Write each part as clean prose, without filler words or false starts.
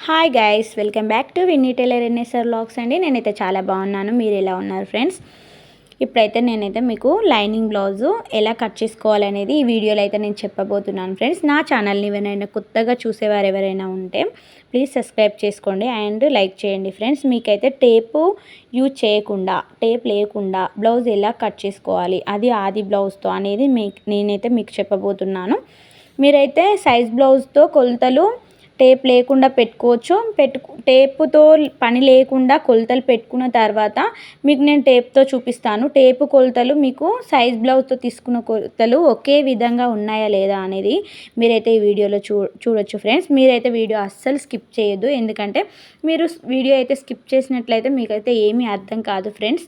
Hi guys, welcome back to Vinni tailor NSR vlogs అండి. నేనైతే చాలా బాగున్నాను. మీరు ఎలా ఉన్నారు ఫ్రెండ్స్? ఇప్పుడైతే నేనైతే మీకు లైనింగ్ బ్లౌజు ఎలా కట్ చేసుకోవాలనేది ఈ వీడియోలో అయితే నేను చెప్పబోతున్నాను ఫ్రెండ్స్. నా ఛానల్ని ఎవరైనా కొత్తగా చూసేవారు ఎవరైనా ఉంటే ప్లీజ్ సబ్స్క్రైబ్ చేసుకోండి అండ్ లైక్ చేయండి ఫ్రెండ్స్. మీకైతే టేపు యూజ్ చేయకుండా, టేప్ లేకుండా బ్లౌజ్ ఎలా కట్ చేసుకోవాలి, అది ఆది బ్లౌజ్తో అనేది నేనైతే మీకు చెప్పబోతున్నాను. మీరైతే సైజ్ బ్లౌజ్తో కొలతలు టేప్ లేకుండా పెట్టుకోవచ్చు. టేపుతో పని లేకుండా కొలతలు పెట్టుకున్న తర్వాత మీకు నేను టేప్తో చూపిస్తాను. టేపు కొలతలు మీకు సైజ్ బ్లౌజ్తో తీసుకున్న కొలతలు ఒకే విధంగా ఉన్నాయా లేదా అనేది మీరైతే ఈ వీడియోలో చూడొచ్చు ఫ్రెండ్స్. మీరైతే వీడియో అస్సలు స్కిప్ చేయొద్దు, ఎందుకంటే మీరు వీడియో అయితే స్కిప్ చేసినట్లయితే మీకైతే ఏమీ అర్థం కాదు ఫ్రెండ్స్.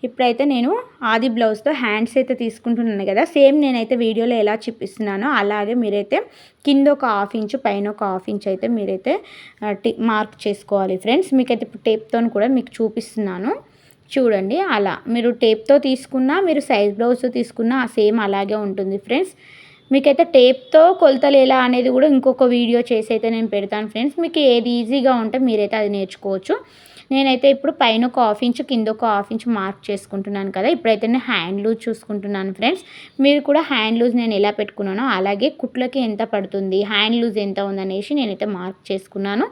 ఇప్పుడైతే నేను ఆది బ్లౌజ్తో హ్యాండ్స్ అయితే తీసుకుంటున్నాను కదా, సేమ్ నేనైతే వీడియోలో ఎలా చూపిస్తున్నానో అలాగే మీరైతే కింద ఒక హాఫ్ ఇంచు పైన ఒక హాఫ్ ఇంచ్ అయితే మీరైతే మార్క్ చేసుకోవాలి ఫ్రెండ్స్. మీకైతే ఇప్పుడు టేప్తో కూడా మీకు చూపిస్తున్నాను చూడండి. అలా మీరు టేప్తో తీసుకున్నా, మీరు సైజ్ బ్లౌజ్తో తీసుకున్నా సేమ్ అలాగే ఉంటుంది ఫ్రెండ్స్. మీకైతే టేప్తో కొలతలు ఎలా అనేది కూడా ఇంకొక వీడియో చేసి అయితే నేను పెడతాను ఫ్రెండ్స్. మీకు ఏది ఈజీగా ఉంటే మీరైతే అది నేర్చుకోవచ్చు. నేనైతే ఇప్పుడు పైన ఒక హాఫ్ ఇంచ్ కింద ఒక హాఫ్ ఇంచ్ మార్క్ చేసుకుంటున్నాను కదా. ఇప్పుడైతే నేను హ్యాండ్ లూజ్ చూసుకుంటున్నాను ఫ్రెండ్స్. మీరు కూడా హ్యాండ్ లూజ్ నేను ఎలా పెట్టుకున్నానో అలాగే కుట్లకి ఎంత పడుతుంది, హ్యాండ్ లూజ్ ఎంత ఉందనేసి నేనైతే మార్క్ చేసుకున్నాను.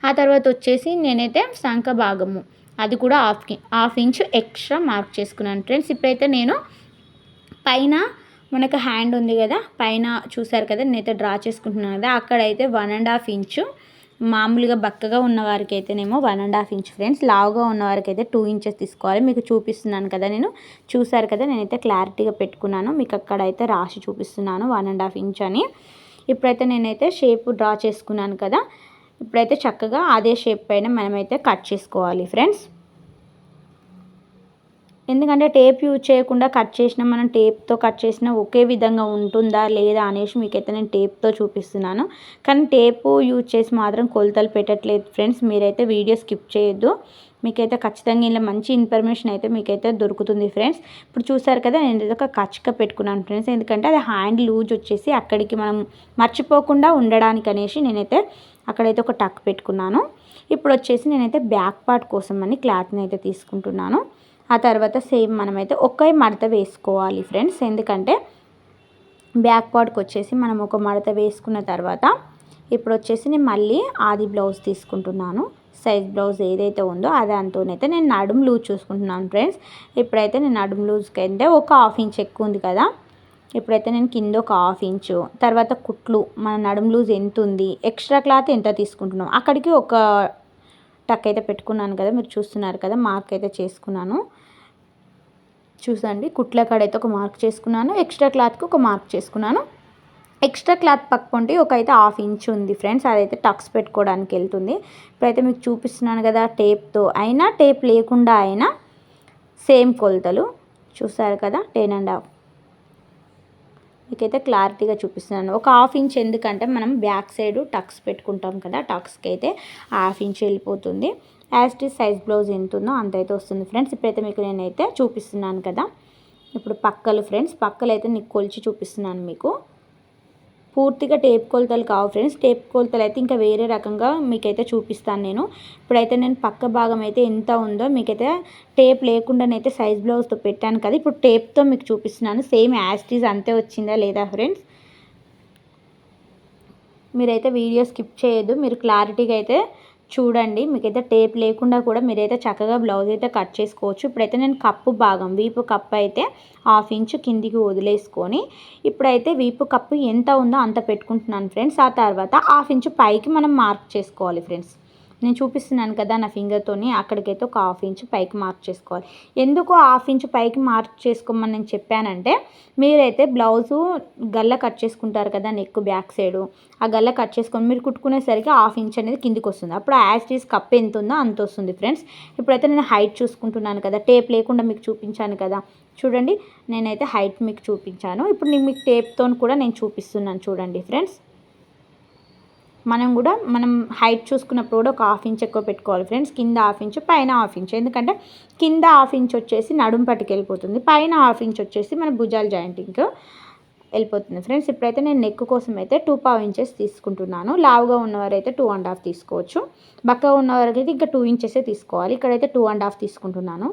ఆ తర్వాత వచ్చేసి నేనైతే సంఖ భాగము అది కూడా హాఫ్ ఇంచ్ ఎక్స్ట్రా మార్క్ చేసుకున్నాను ఫ్రెండ్స్. ఇప్పుడైతే నేను పైన మనకు హ్యాండ్ ఉంది కదా, పైన చూసారు కదా నేనైతే డ్రా చేసుకుంటున్నాను కదా, అక్కడైతే 1.5 ఇంచు మామూలుగా బక్కగా ఉన్న వారికి అయితేనేమో 1.5 ఇంచ్ ఫ్రెండ్స్. లావుగా ఉన్న వారికి అయితే 2 ఇంచెస్ తీసుకోవాలి. మీకు చూపిస్తున్నాను కదా, నేను చూసారు కదా నేనైతే క్లారిటీగా పెట్టుకున్నాను. మీకు అక్కడైతే రాసి చూపిస్తున్నాను 1.5 ఇంచ్ అని. ఇప్పుడైతే నేనైతే షేప్ డ్రా చేసుకున్నాను కదా, ఇప్పుడైతే చక్కగా అదే షేప్ పైన మనమైతే కట్ చేసుకోవాలి ఫ్రెండ్స్. ఎందుకంటే టేప్ యూజ్ చేయకుండా కట్ చేసినా, మనం టేప్తో కట్ చేసినా ఒకే విధంగా ఉంటుందా లేదా అనేసి మీకైతే నేను టేప్తో చూపిస్తున్నాను. కానీ టేపు యూజ్ చేసి మాత్రం కొలతలు పెట్టట్లేదు ఫ్రెండ్స్. మీరైతే వీడియో స్కిప్ చేయొద్దు, మీకైతే ఖచ్చితంగా ఇలా మంచి ఇన్ఫర్మేషన్ అయితే మీకైతే దొరుకుతుంది ఫ్రెండ్స్. ఇప్పుడు చూసారు కదా నేను ఒక కచ్చిక పెట్టుకున్నాను ఫ్రెండ్స్, ఎందుకంటే అది హ్యాండ్ లూజ్ వచ్చేసి అక్కడికి మనం మర్చిపోకుండా ఉండడానికి అనేసి నేనైతే అక్కడైతే ఒక టక్ పెట్టుకున్నాను. ఇప్పుడు వచ్చేసి నేనైతే బ్యాక్ పార్ట్ కోసం అని క్లాత్ని అయితే తీసుకుంటున్నాను. ఆ తర్వాత సేమ్ మనమైతే ఒకే మడత వేసుకోవాలి ఫ్రెండ్స్, ఎందుకంటే బ్యాక్ పార్ట్కి వచ్చేసి మనం ఒక మడత వేసుకున్న తర్వాత ఇప్పుడు వచ్చేసి నేను మళ్ళీ ఆది బ్లౌజ్ తీసుకుంటున్నాను. సైజ్ బ్లౌజ్ ఏదైతే ఉందో అదంతోనైతే నేను నడుము లూజ్ చూసుకుంటున్నాను ఫ్రెండ్స్. ఇప్పుడైతే నేను నడుము లూజ్కి అయితే ఒక హాఫ్ ఇంచ్ ఎక్కువ ఉంది కదా, ఇప్పుడైతే నేను కింద ఒక హాఫ్ ఇంచు, తర్వాత కుట్లు మన నడుము లూజ్ ఎంత ఉంది, ఎక్స్ట్రా క్లాత్ ఎంత తీసుకుంటున్నాం అక్కడికి ఒక టక్ అయితే పెట్టుకున్నాను కదా, మీరు చూస్తున్నారు కదా మార్క్ అయితే చేసుకున్నాను. చూసండి, కుట్ల కాడైతే ఒక మార్క్ చేసుకున్నాను, ఎక్స్ట్రా క్లాత్కి ఒక మార్క్ చేసుకున్నాను. ఎక్స్ట్రా క్లాత్ పక్కండి ఒక అయితే హాఫ్ ఇంచ్ ఉంది ఫ్రెండ్స్, అదైతే టక్స్ పెట్టుకోవడానికి వెళ్తుంది. ఇప్పుడైతే మీకు చూపిస్తున్నాను కదా, టేప్తో అయినా టేప్ లేకుండా అయినా సేమ్ కొలతలు చూసారు కదా, 10.5 మీకైతే క్లారిటీగా చూపిస్తున్నాను. ఒక హాఫ్ ఇంచ్ ఎందుకంటే మనం బ్యాక్ సైడ్ టక్స్ పెట్టుకుంటాం కదా, టక్స్కి అయితే హాఫ్ ఇంచ్ వెళ్ళిపోతుంది. యాజ్ టీ సైజ్ బ్లౌజ్ ఎంత ఉందో అంత అయితే వస్తుంది ఫ్రెండ్స్. ఇప్పుడైతే మీకు నేనైతే చూపిస్తున్నాను కదా, ఇప్పుడు పక్కలు ఫ్రెండ్స్, పక్కలు అయితే నీకు కొలిచి చూపిస్తున్నాను. మీకు పూర్తిగా టేప్ కొలతలు కావు ఫ్రెండ్స్, టేప్ కొలతలు అయితే ఇంకా వేరే రకంగా మీకైతే చూపిస్తాను నేను. ఇప్పుడైతే నేను పక్క భాగం అయితే ఎంత ఉందో మీకైతే టేప్ లేకుండానైతే సైజ్ బ్లౌజ్తో పెట్టాను కదా, ఇప్పుడు టేప్తో మీకు చూపిస్తున్నాను. సేమ్ యాజ్ టీజ్ అంతే వచ్చిందా లేదా ఫ్రెండ్స్. మీరైతే వీడియో స్కిప్ చేయొద్దు, మీరు క్లారిటీగా అయితే చూడండి. మీకైతే టేప్ లేకుండా కూడా మీరైతే చక్కగా బ్లౌజ్ అయితే కట్ చేసుకోవచ్చు. ఇప్పుడైతే నేను కప్పు భాగం, వీపు కప్పు అయితే హాఫ్ ఇంచ్ కిందికి వదిలేసుకొని ఇప్పుడైతే వీపు కప్పు ఎంత ఉందో అంత పెట్టుకుంటున్నాను ఫ్రెండ్స్. ఆ తర్వాత హాఫ్ ఇంచ్ పైకి మనం మార్క్ చేసుకోవాలి ఫ్రెండ్స్. నేను చూపిస్తున్నాను కదా నా ఫింగర్తోని, అక్కడికైతే ఒక హాఫ్ ఇంచ్ పైకి మార్క్ చేసుకోవాలి. ఎందుకు హాఫ్ ఇంచ్ పైకి మార్క్ చేసుకోమని నేను చెప్పానంటే, మీరైతే బ్లౌజు గల్ల కట్ చేసుకుంటారు కదా నెక్ బ్యాక్ సైడు, ఆ గల్ల కట్ చేసుకొని మీరు కుట్టుకునేసరికి హాఫ్ ఇంచ్ అనేది కిందికి వస్తుంది. అప్పుడు యాజ్ టీజ్ కప్ ఎంత ఉందో అంత వస్తుంది ఫ్రెండ్స్. ఇప్పుడైతే నేను హైట్ చూసుకుంటున్నాను కదా, టేప్ లేకుండా మీకు చూపించాను కదా, చూడండి నేనైతే హైట్ మీకు చూపించాను. ఇప్పుడు నేను మీకు టేప్తో కూడా నేను చూపిస్తున్నాను చూడండి ఫ్రెండ్స్. మనం హైట్ చూసుకున్నప్పుడు కూడా ఒక హాఫ్ ఇంచ్ ఎక్కువ పెట్టుకోవాలి ఫ్రెండ్స్. కింద హాఫ్ ఇంచ్ పైన హాఫ్ ఇంచ్, ఎందుకంటే కింద హాఫ్ ఇంచ్ వచ్చేసి నడుము పట్టుకు వెళ్ళిపోతుంది, పైన హాఫ్ ఇంచ్ వచ్చేసి మన భుజాల జాయింటింగ్ వెళ్ళిపోతుంది ఫ్రెండ్స్. ఇప్పుడైతే నేను నెక్ కోసం అయితే 2.5 ఇంచెస్ తీసుకుంటున్నాను. లావుగా ఉన్నవారైతే 2.5 తీసుకోవచ్చు. బక్కగా ఉన్నవారికి అయితే ఇంకా 2 ఇంచెసే తీసుకోవాలి. ఇక్కడైతే 2.5 తీసుకుంటున్నాను.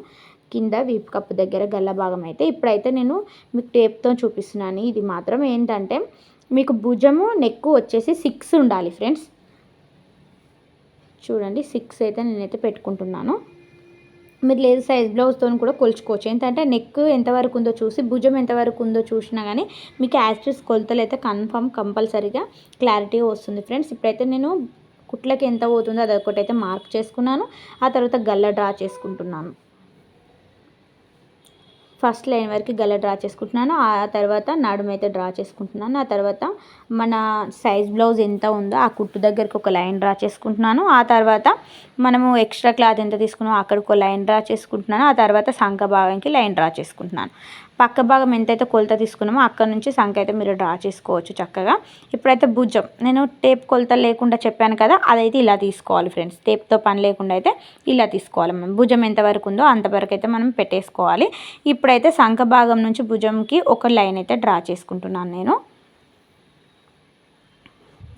కింద వీపు కప్పు దగ్గర గల్ల భాగం అయితే ఇప్పుడైతే నేను మీకు టేప్తో చూపిస్తున్నాను. ఇది మాత్రం ఏంటంటే మీకు భుజము నెక్ వచ్చేసి 6 ఉండాలి ఫ్రెండ్స్. చూడండి 6 అయితే నేనైతే పెట్టుకుంటున్నాను. మీరు లేదు సైజ్ బ్లౌజ్తో కూడా కొలుచుకోవచ్చు. ఏంటంటే నెక్ ఎంతవరకు ఉందో చూసి భుజం ఎంతవరకు ఉందో చూసినా కానీ మీకు యాస్టిస్ కొలతలు అయితే కంపల్సరీగా క్లారిటీగా వస్తుంది ఫ్రెండ్స్. ఇప్పుడైతే నేను కుట్లకి ఎంత పోతుందో అదొకటైతే మార్క్ చేసుకున్నాను. ఆ తర్వాత గల్ల డ్రా చేసుకుంటున్నాను. ఫస్ట్ లైన్ వరకు గల్ల డ్రా చేసుకుంటున్నాను. ఆ తర్వాత నడుము అయితే డ్రా చేసుకుంటున్నాను. ఆ తర్వాత మన సైజ్ బ్లౌజ్ ఎంత ఉందో ఆ కుట్టు దగ్గరికి ఒక లైన్ డ్రా చేసుకుంటున్నాను. ఆ తర్వాత మనము ఎక్స్ట్రా క్లాత్ ఎంత తీసుకున్నామో అక్కడికి ఒక లైన్ డ్రా చేసుకుంటున్నాను. ఆ తర్వాత సంఖ భాగానికి లైన్ డ్రా చేసుకుంటున్నాను. పక్క భాగం ఎంతైతే కొలత తీసుకున్నామో అక్కడ నుంచి సంఖ అయితే మీరు డ్రా చేసుకోవచ్చు చక్కగా. ఇప్పుడైతే భుజం నేను టేప్ కొలత లేకుండా చెప్పాను కదా, అదైతే ఇలా తీసుకోవాలి ఫ్రెండ్స్. టేప్తో పని లేకుండా అయితే ఇలా తీసుకోవాలి. మనం భుజం ఎంతవరకు ఉందో అంతవరకు అయితే మనం పెట్టేసుకోవాలి. ఇప్పుడైతే సంఖ భాగం నుంచి భుజంకి ఒక లైన్ అయితే డ్రా చేసుకుంటున్నాను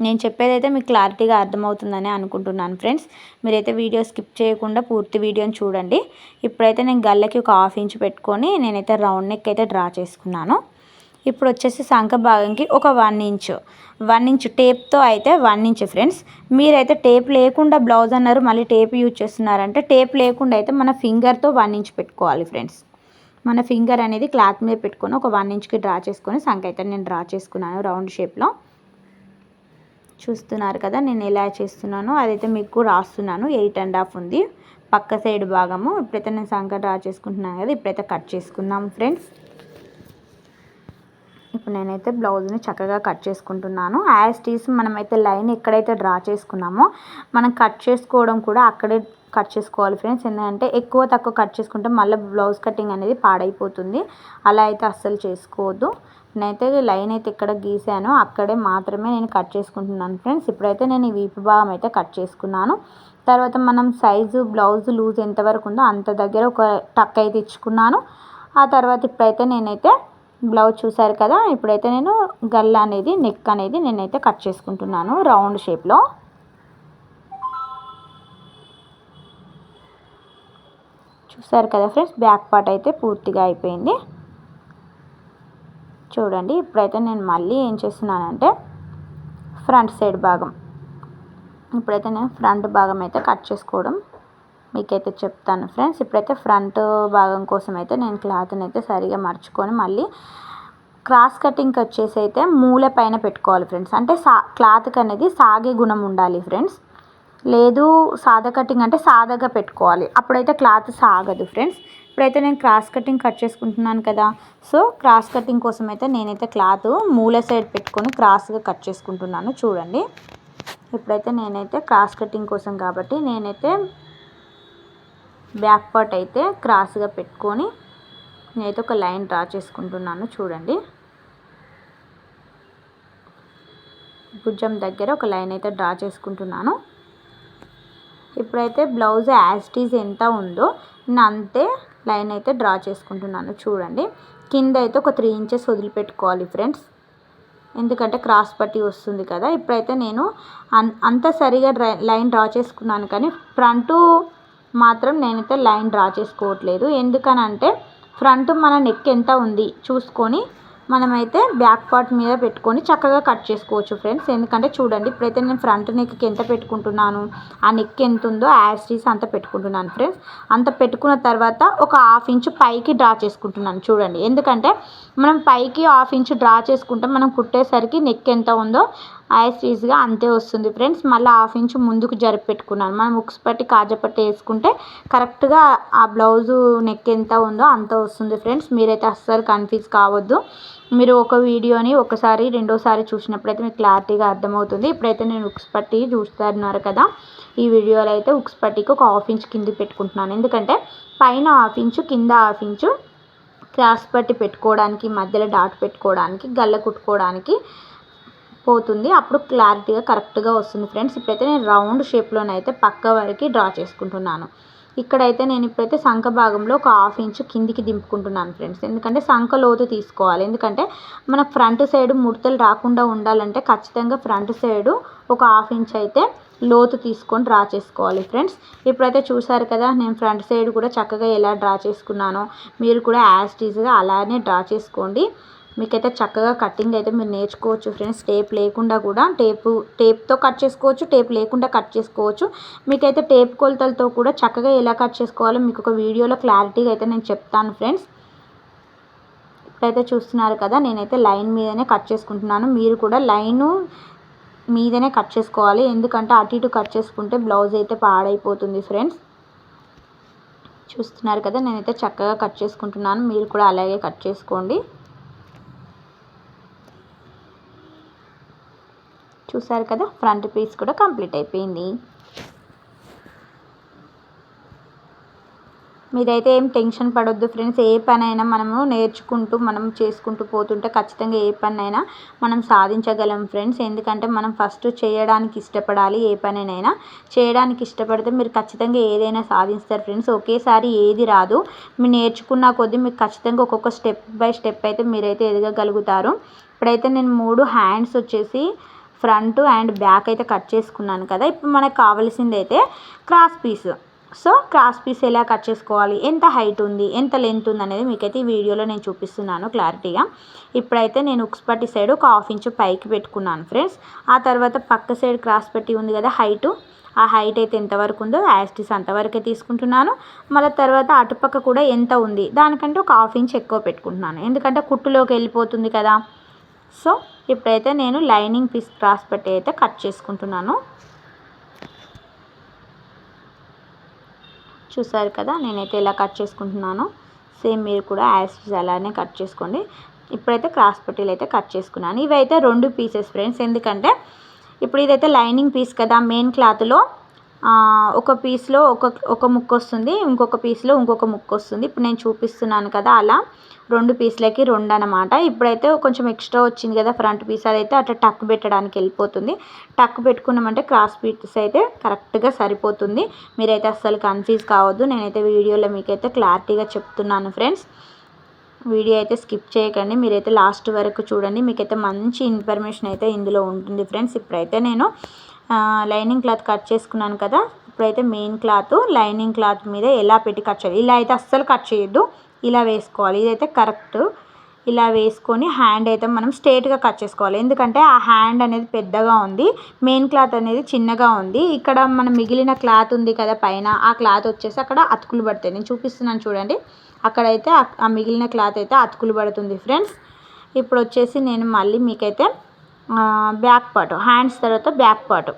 నేను చెప్పేదైతే మీకు క్లారిటీగా అర్థమవుతుందని అనుకుంటున్నాను ఫ్రెండ్స్. మీరైతే వీడియో స్కిప్ చేయకుండా పూర్తి వీడియోని చూడండి. ఇప్పుడైతే నేను గల్లకి ఒక 1/2 ఇంచ్ పెట్టుకొని నేనైతే రౌండ్ నెక్ అయితే డ్రా చేసుకున్నాను. ఇప్పుడు వచ్చేసి సంఖ భాగంకి ఒక 1 ఇంచ్ టేప్తో అయితే 1 ఇంచ్ ఫ్రెండ్స్. మీరైతే టేప్ లేకుండా బ్లౌజ్ అన్నారు, మళ్ళీ టేప్ యూజ్ చేస్తున్నారంటే టేప్ లేకుండా అయితే మన ఫింగర్తో 1 ఇంచ్ పెట్టుకోవాలి ఫ్రెండ్స్. మన ఫింగర్ అనేది క్లాత్ మీద పెట్టుకొని ఒక 1 ఇంచ్కి డ్రా చేసుకొని సంఖ అయితే నేను డ్రా చేసుకున్నాను రౌండ్ షేప్లో. చూస్తున్నారు కదా నేను ఎలా చేస్తున్నానో, అదైతే మీకు రాస్తున్నాను. 8.5 ఉంది పక్క సైడ్ భాగము. ఇప్పుడైతే నేను సంఖ డ్రా చేసుకుంటున్నాను కదా, ఇప్పుడైతే కట్ చేసుకుందాం ఫ్రెండ్స్. ఇప్పుడు నేనైతే బ్లౌజ్ని చక్కగా కట్ చేసుకుంటున్నాను. యాజ్ టీస్ మనమైతే లైన్ ఎక్కడైతే డ్రా చేసుకున్నామో మనం కట్ చేసుకోవడం కూడా అక్కడే కట్ చేసుకోవాలి ఫ్రెండ్స్. ఎందుకంటే ఎక్కువ తక్కువ కట్ చేసుకుంటే మళ్ళీ బ్లౌజ్ కటింగ్ అనేది పాడైపోతుంది. అలా అయితే అస్సలు చేసుకోవద్దు. నేనైతే లైన్ అయితే ఇక్కడ గీసానో అక్కడే మాత్రమే నేను కట్ చేసుకుంటున్నాను ఫ్రెండ్స్. ఇప్పుడైతే నేను ఈ వీపు భాగం అయితే కట్ చేసుకున్నాను. తర్వాత మనం సైజు బ్లౌజ్ లూజ్ ఎంతవరకు ఉందో అంత దగ్గర ఒక టక్ అయితే ఇచ్చుకున్నాను. ఆ తర్వాత ఇప్పుడైతే నేనైతే బ్లౌజ్ చూసారు కదా, ఇప్పుడైతే నేను గల్ల అనేది నెక్ అనేది నేనైతే కట్ చేసుకుంటున్నాను రౌండ్ షేప్లో. చూసారు కదా ఫ్రెండ్స్, బ్యాక్ పార్ట్ అయితే పూర్తిగా అయిపోయింది. చూడండి ఇప్పుడైతే నేను మళ్ళీ ఏం చేస్తున్నానంటే ఫ్రంట్ సైడ్ భాగం, ఇప్పుడైతే నేను ఫ్రంట్ భాగం అయితే కట్ చేసుకోవడం మీకైతే చెప్తాను ఫ్రెండ్స్. ఇప్పుడైతే ఫ్రంట్ భాగం కోసం అయితే నేను క్లాత్ని అయితే సరిగా మర్చుకొని మళ్ళీ క్రాస్ కటింగ్కి వచ్చేసి అయితే మూల పైన పెట్టుకోవాలి ఫ్రెండ్స్. అంటే క్లాత్కి అనేది సాగే గుణం ఉండాలి ఫ్రెండ్స్. లేదు సాదా కటింగ్ అంటే సాదాగా పెట్టుకోవాలి, అప్పుడైతే క్లాత్ సాగదు ఫ్రెండ్స్. ఇప్పుడైతే నేను క్రాస్ కటింగ్ కట్ చేసుకుంటున్నాను కదా, సో క్రాస్ కటింగ్ కోసం అయితే నేనైతే క్లాత్ మూల సైడ్ పెట్టుకొని క్రాస్గా కట్ చేసుకుంటున్నాను. చూడండి ఇప్పుడైతే నేనైతే క్రాస్ కటింగ్ కోసం కాబట్టి నేనైతే బ్యాక్ పార్ట్ అయితే క్రాస్గా పెట్టుకొని నేనైతే ఒక లైన్ డ్రా చేసుకుంటున్నాను. చూడండి భుజం దగ్గర ఒక లైన్ అయితే డ్రా చేసుకుంటున్నాను. ఇప్పుడైతే బ్లౌజ్ యాస్టీజ్ ఎంత ఉందో నేను అంతే లైన్ అయితే డ్రా చేసుకుంటున్నాను. చూడండి కింద అయితే ఒక 3 ఇంచెస్ వదిలిపెట్టుకోవాలి ఫ్రెండ్స్, ఎందుకంటే క్రాస్ పట్టి వస్తుంది కదా. ఇప్పుడైతే నేను అంత సరిగా లైన్ డ్రా చేసుకున్నాను, కానీ ఫ్రంట్ మాత్రం నేనైతే లైన్ డ్రా చేసుకోవట్లేదు. ఎందుకనంటే ఫ్రంట్ మన నెక్ ఎంత ఉంది చూసుకొని మనమైతే బ్యాక్ పార్ట్ మీద పెట్టుకొని చక్కగా కట్ చేసుకోవచ్చు ఫ్రెండ్స్. ఎందుకంటే చూడండి ఇప్పుడైతే నేను ఫ్రంట్ నెక్కి ఎంత పెట్టుకుంటున్నాను, ఆ నెక్ ఎంత ఉందో యాస్టీస్ అంత పెట్టుకుంటున్నాను ఫ్రెండ్స్. అంత పెట్టుకున్న తర్వాత ఒక 1/2 ఇంచ్ పైకి డ్రా చేసుకుంటున్నాను. చూడండి ఎందుకంటే మనం పైకి 1/2 ఇంచ్ డ్రా చేసుకుంటే మనం కుట్టేసరికి నెక్ ఎంత ఉందో యాస్టీస్గా అంతే వస్తుంది ఫ్రెండ్స్. మళ్ళీ 1/2 ఇంచ్ ముందుకు జరిపి పెట్టుకున్నాను. మనం ఉక్స్ పట్టి కాజపట్టి వేసుకుంటే కరెక్ట్గా ఆ బ్లౌజు నెక్ ఎంత ఉందో అంత వస్తుంది ఫ్రెండ్స్. మీరైతే అస్సలు కన్ఫ్యూజ్ కావద్దు. మీరు ఒక వీడియోని ఒకసారి రెండోసారి చూసినప్పుడైతే మీకు క్లారిటీగా అర్థమవుతుంది. ఇప్పుడైతే నేను ఉక్స్ పట్టి చూస్తున్నారు కదా, ఈ వీడియోలో అయితే ఉక్స్ పట్టికి ఒక 1/2 ఇంచ్ కిందికి పెట్టుకుంటున్నాను. ఎందుకంటే పైన 1/2 ఇంచు కింద 1/2 ఇంచు క్రాస్ పట్టి పెట్టుకోవడానికి, మధ్యలో డాట్ పెట్టుకోవడానికి, గల్ల కుట్టుకోవడానికి పోతుంది. అప్పుడు క్లారిటీగా కరెక్ట్గా వస్తుంది ఫ్రెండ్స్. ఇప్పుడైతే నేను రౌండ్ షేప్లోనైతే పక్క వరకు డ్రా చేసుకుంటున్నాను. ఇక్కడైతే నేను ఇప్పుడైతే సంఖ భాగంలో ఒక 1/2 ఇంచు కిందికి దింపుకుంటున్నాను ఫ్రెండ్స్. ఎందుకంటే సంఖ లోతు తీసుకోవాలి. ఎందుకంటే మనకు ఫ్రంట్ సైడ్ ముడతలు రాకుండా ఉండాలంటే ఖచ్చితంగా ఫ్రంట్ సైడు ఒక 1/2 ఇంచ్ అయితే లోతు తీసుకొని డ్రా చేసుకోవాలి ఫ్రెండ్స్. ఇప్పుడైతే చూసారు కదా నేను ఫ్రంట్ సైడ్ కూడా చక్కగా ఎలా డ్రా చేసుకున్నానో మీరు కూడా యాజ్ ఇట్ ఈజ్గా అలానే డ్రా చేసుకోండి. మీకైతే చక్కగా కటింగ్ అయితే మీరు నేర్చుకోవచ్చు ఫ్రెండ్స్. టేప్ లేకుండా కూడా టేప్తో కట్ చేసుకోవచ్చు, టేప్ లేకుండా కట్ చేసుకోవచ్చు. మీకైతే టేప్ కొలతలతో కూడా చక్కగా ఎలా కట్ చేసుకోవాలో మీకు ఒక వీడియోలో క్లారిటీగా అయితే నేను చెప్తాను ఫ్రెండ్స్. ఇప్పుడైతే చూస్తున్నారు కదా నేనైతే లైన్ మీదనే కట్ చేసుకుంటున్నాను. మీరు కూడా లైను మీదనే కట్ చేసుకోవాలి. ఎందుకంటే అటు ఇటు కట్ చేసుకుంటే బ్లౌజ్ అయితే పాడైపోతుంది ఫ్రెండ్స్. చూస్తున్నారు కదా నేనైతే చక్కగా కట్ చేసుకుంటున్నాను. మీరు కూడా అలాగే కట్ చేసుకోండి. చూసారు కదా ఫ్రంట్ పీస్ కూడా కంప్లీట్ అయిపోయింది. మీరైతే ఏం టెన్షన్ పడొద్దు ఫ్రెండ్స్. ఏ పనైనా మనము నేర్చుకుంటూ మనం చేసుకుంటూ పోతుంటే ఖచ్చితంగా ఏ పనైనా మనం సాధించగలం ఫ్రెండ్స్. ఎందుకంటే మనం ఫస్ట్ చేయడానికి ఇష్టపడాలి. ఏ పనినైనా చేయడానికి ఇష్టపడితే మీరు ఖచ్చితంగా ఏదైనా సాధిస్తారు ఫ్రెండ్స్. ఒకేసారి ఏది రాదు. మీరు నేర్చుకున్న కొద్దీ మీకు ఖచ్చితంగా ఒక్కొక్క స్టెప్ బై స్టెప్ అయితే మీరైతే ఎదగగలుగుతారు. ఇప్పుడైతే నేను 3 హ్యాండ్స్ వచ్చేసి ఫ్రంట్ అండ్ బ్యాక్ అయితే కట్ చేసుకున్నాను కదా. ఇప్పుడు మనకు కావాల్సింది అయితే cross piece. So cross piece ఎలా కట్ చేసుకోవాలి, ఎంత హైట్ ఉంది, ఎంత లెంత్ ఉంది అనేది మీకైతే ఈ వీడియోలో నేను చూపిస్తున్నాను క్లారిటీగా. ఇప్పుడైతే నేను ఉక్స్ పట్టి సైడ్ ఒక 1/2 ఇంచు పైకి పెట్టుకున్నాను ఫ్రెండ్స్. ఆ తర్వాత పక్క సైడ్ క్రాస్ పట్టి ఉంది కదా హైటు, ఆ హైట్ అయితే ఎంతవరకు ఉందో యాస్టిస్ అంతవరకే తీసుకుంటున్నాను. మళ్ళీ తర్వాత అటుపక్క కూడా ఎంత ఉంది దానికంటే ఒక 1/2 ఇంచ్ ఎక్కువ పెట్టుకుంటున్నాను. ఎందుకంటే కుట్టులోకి వెళ్ళిపోతుంది కదా. సో ఇప్పుడైతే నేను లైనింగ్ పీస్ క్రాస్ పట్టి అయితే కట్ చేసుకుంటున్నాను. చూసారు కదా నేనైతే ఎలా కట్ చేసుకుంటున్నాను. సేమ్ మీరు కూడా యాజ్ అలానే కట్ చేసుకోండి. ఇప్పుడైతే క్రాస్ పట్టీలు అయితే కట్ చేసుకున్నాను. ఇవైతే 2 పీసెస్ ఫ్రెండ్స్. ఎందుకంటే ఇప్పుడు ఇదైతే లైనింగ్ పీస్ కదా. మెయిన్ క్లాత్లో ఒక పీస్లో ఒక ముక్క వస్తుంది, ఇంకొక పీస్లో ఇంకొక ముక్క వస్తుంది. ఇప్పుడు నేను చూపిస్తున్నాను కదా అలా 2 పీస్లకి 2 అన్నమాట. ఇప్పుడైతే కొంచెం ఎక్స్ట్రా వచ్చింది కదా ఫ్రంట్ పీస్, అదైతే అట్లా టక్ పెట్టడానికి వెళ్ళిపోతుంది. టక్ పెట్టుకున్నామంటే క్రాస్ పీస్ అయితే కరెక్ట్గా సరిపోతుంది. మీరైతే అస్సలు కన్ఫ్యూజ్ కావద్దు. నేనైతే వీడియోలో మీకైతే క్లారిటీగా చెప్తున్నాను ఫ్రెండ్స్. వీడియో అయితే స్కిప్ చేయకండి. మీరైతే లాస్ట్ వరకు చూడండి. మీకైతే మంచి ఇన్ఫర్మేషన్ అయితే ఇందులో ఉంటుంది ఫ్రెండ్స్. ఇప్పుడైతే నేను లైనింగ్ క్లాత్ కట్ చేసుకున్నాను కదా. ఇప్పుడైతే మెయిన్ క్లాత్ లైనింగ్ క్లాత్ మీద ఎలా పెట్టి కట్ చేయాలి. ఇలా అయితే అస్సలు కట్ చేయొద్దు, ఇలా వేసుకోవాలి. ఇదైతే కరెక్ట్. ఇలా వేసుకొని హ్యాండ్ అయితే మనం స్ట్రేట్గా కట్ చేసుకోవాలి. ఎందుకంటే ఆ హ్యాండ్ అనేది పెద్దగా ఉంది, మెయిన్ క్లాత్ అనేది చిన్నగా ఉంది. ఇక్కడ మనం మిగిలిన క్లాత్ ఉంది కదా పైన, ఆ క్లాత్ వచ్చేసి అక్కడ అతుకులు పడతాయి. నేను చూపిస్తున్నాను చూడండి. అక్కడైతే ఆ మిగిలిన క్లాత్ అయితే అతుకులు పడుతుంది ఫ్రెండ్స్. ఇప్పుడు వచ్చేసి నేను మళ్ళీ మీకైతే బ్యాక్ పార్ట్, హ్యాండ్స్ తర్వాత బ్యాక్ పార్ట్.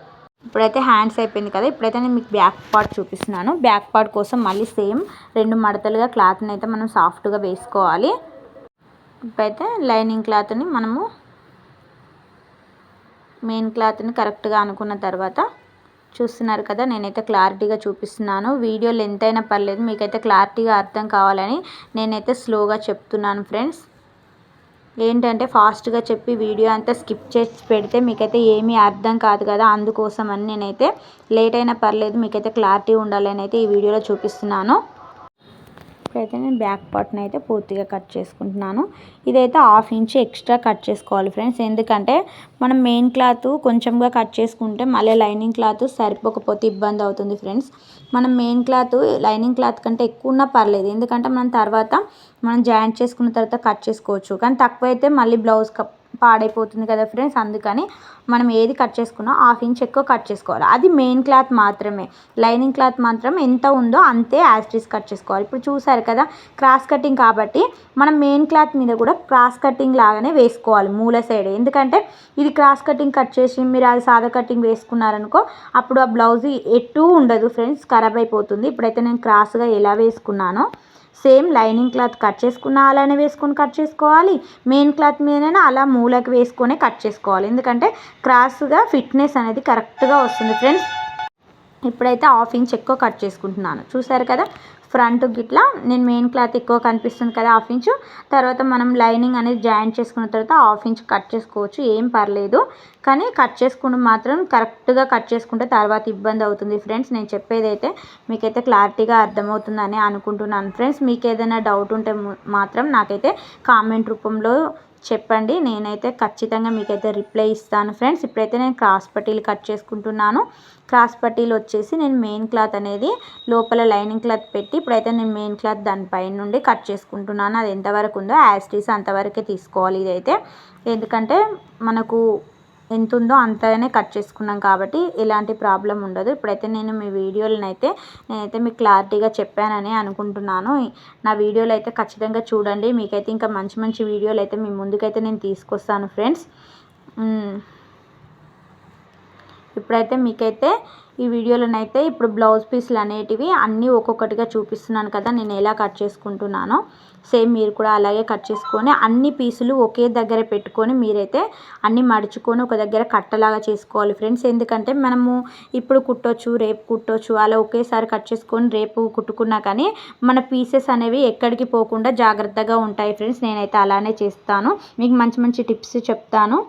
ఇప్పుడైతే హ్యాండ్స్ అయిపోయింది కదా. ఇప్పుడైతే నేను మీకు బ్యాక్ పార్ట్ చూపిస్తున్నాను. బ్యాక్ పార్ట్ కోసం మళ్ళీ సేమ్ 2 మడతలుగా క్లాత్ని అయితే మనం సాఫ్ట్గా వేసుకోవాలి. ఇప్పుడైతే లైనింగ్ క్లాత్ని మనము మెయిన్ క్లాత్ని కరెక్ట్గా అనుకున్న తర్వాత చూస్తున్నారు కదా నేనైతే క్లారిటీగా చూపిస్తున్నాను. వీడియో లెంత్ అయినా పర్లేదు, మీకైతే క్లారిటీగా అర్థం కావాలని నేనైతే స్లోగా చెప్తున్నాను ఫ్రెండ్స్. ఏంటంటే ఫాస్ట్గా చెప్పి వీడియో అంతా స్కిప్ చేసి పెడితే మీకైతే ఏమీ అర్థం కాదు కదా. అందుకోసమని నేనైతే లేట్ అయినా పర్లేదు మీకైతే క్లారిటీ ఉండాలని అయితే ఈ వీడియోలో చూపిస్తున్నాను. ఇప్పుడైతే నేను బ్యాక్ పార్ట్ని అయితే పూర్తిగా కట్ చేసుకుంటున్నాను. ఇదైతే 1/2 ఇంచ్ ఎక్స్ట్రా కట్ చేసుకోవాలి ఫ్రెండ్స్. ఎందుకంటే మనం మెయిన్ క్లాత్ కొంచెంగా కట్ చేసుకుంటే మళ్ళీ లైనింగ్ క్లాత్ సరిపోకపోతే ఇబ్బంది అవుతుంది ఫ్రెండ్స్. మనం మెయిన్ క్లాత్ లైనింగ్ క్లాత్ కంటే ఎక్కువ ఉన్నా పర్లేదు. ఎందుకంటే మనం తర్వాత మనం జాయింట్ చేసుకున్న తర్వాత కట్ చేసుకోవచ్చు. కానీ తక్కువ అయితే మళ్ళీ బ్లౌజ్ పాడైపోతుంది కదా ఫ్రెండ్స్. అందుకని మనం ఏది కట్ చేసుకున్నా 1/2 ఇంచ్ ఎక్కువ కట్ చేసుకోవాలి. అది మెయిన్ క్లాత్ మాత్రమే. లైనింగ్ క్లాత్ మాత్రం ఎంత ఉందో అంతే యాస్టీస్ కట్ చేసుకోవాలి. ఇప్పుడు చూసారు కదా క్రాస్ కటింగ్ కాబట్టి మనం మెయిన్ క్లాత్ మీద కూడా క్రాస్ కటింగ్ లాగానే వేసుకోవాలి మూల సైడ్. ఎందుకంటే ఇది క్రాస్ కటింగ్ కట్ చేసి మీరు అది సాదా కటింగ్ వేసుకున్నారనుకో అప్పుడు ఆ బ్లౌజ్ ఎటు ఉండదు ఫ్రెండ్స్, ఖరాబ్ అయిపోతుంది. ఇప్పుడైతే నేను క్రాస్గా ఎలా వేసుకున్నానో సేమ్ లైనింగ్ క్లాత్ కట్ చేసుకున్న అలానే వేసుకొని కట్ చేసుకోవాలి. మెయిన్ క్లాత్ మీదనే అలా మూలకి వేసుకొని కట్ చేసుకోవాలి. ఎందుకంటే క్రాస్గా ఫిట్నెస్ అనేది కరెక్ట్గా వస్తుంది ఫ్రెండ్స్. ఇప్పుడైతే 1/2 ఇంచ్ ఎక్కువ కట్ చేసుకుంటున్నాను. చూసారు కదా ఫ్రంట్ గిట్లా నేను మెయిన్ క్లాత్ ఎక్కువ కనిపిస్తుంది కదా 1/2 ఇంచు, తర్వాత మనం లైనింగ్ అనేది జాయింట్ చేసుకున్న తర్వాత 1/2 ఇంచ్ కట్ చేసుకోవచ్చు, ఏం పర్లేదు. కానీ కట్ చేసుకుంటూ మాత్రం కరెక్ట్గా కట్ చేసుకుంటే తర్వాత ఇబ్బంది అవుతుంది ఫ్రెండ్స్. నేను చెప్పేదైతే మీకైతే క్లారిటీగా అర్థమవుతుందని అనుకుంటున్నాను ఫ్రెండ్స్. మీకు ఏదైనా డౌట్ ఉంటే మాత్రం నాకైతే కామెంట్ రూపంలో చెప్పండి, నేనైతే ఖచ్చితంగా మీకైతే రిప్లై ఇస్తాను ఫ్రెండ్స్. ఇప్పుడైతే నేను క్రాస్ పట్టీలు కట్ చేసుకుంటున్నాను. క్రాస్ పట్టీలు వచ్చేసి నేను మెయిన్ క్లాత్ అనేది లోపల లైనింగ్ క్లాత్ పెట్టి ఇప్పుడైతే నేను మెయిన్ క్లాత్ దానిపై నుండి కట్ చేసుకుంటున్నాను. అది ఎంతవరకు ఉందో యాజ్ ఇట్ ఈస్ అంతవరకే తీసుకోవాలి ఇదైతే, ఎందుకంటే మనకు ఎంత ఉందో అంతగానే కట్ చేసుకున్నాం కాబట్టి ఎలాంటి ప్రాబ్లం ఉండదు. ఇప్పుడైతే నేను మీ నేనైతే మీకు క్లారిటీగా చెప్పానని అనుకుంటున్నాను. నా వీడియోలు అయితే ఖచ్చితంగా చూడండి, మీకైతే ఇంకా మంచి మంచి వీడియోలు అయితే మీ ముందుకైతే నేను తీసుకొస్తాను ఫ్రెండ్స్. ఇప్పుడైతే మీకైతే ఈ వీడియోలోనైతే ఇప్పుడు బ్లౌజ్ పీసులు అనేటివి అన్నీ ఒక్కొక్కటిగా చూపిస్తున్నాను కదా, నేను ఎలా కట్ చేసుకుంటున్నానో సేమ్ మీరు కూడా అలాగే కట్ చేసుకొని అన్ని పీసులు ఒకే దగ్గర పెట్టుకొని మీరైతే అన్నీ మడుచుకొని ఒక దగ్గర కట్టలాగా చేసుకోవాలి ఫ్రెండ్స్. ఎందుకంటే మనము ఇప్పుడు కుట్టొచ్చు, రేపు కుట్టొచ్చు, అలా ఒకేసారి కట్ చేసుకొని రేపు కుట్టుకున్నా కానీ మన పీసెస్ అనేవి ఎక్కడికి పోకుండా జాగ్రత్తగా ఉంటాయి ఫ్రెండ్స్. నేనైతే అలానే చేస్తాను, మీకు మంచి మంచి టిప్స్ చెప్తాను.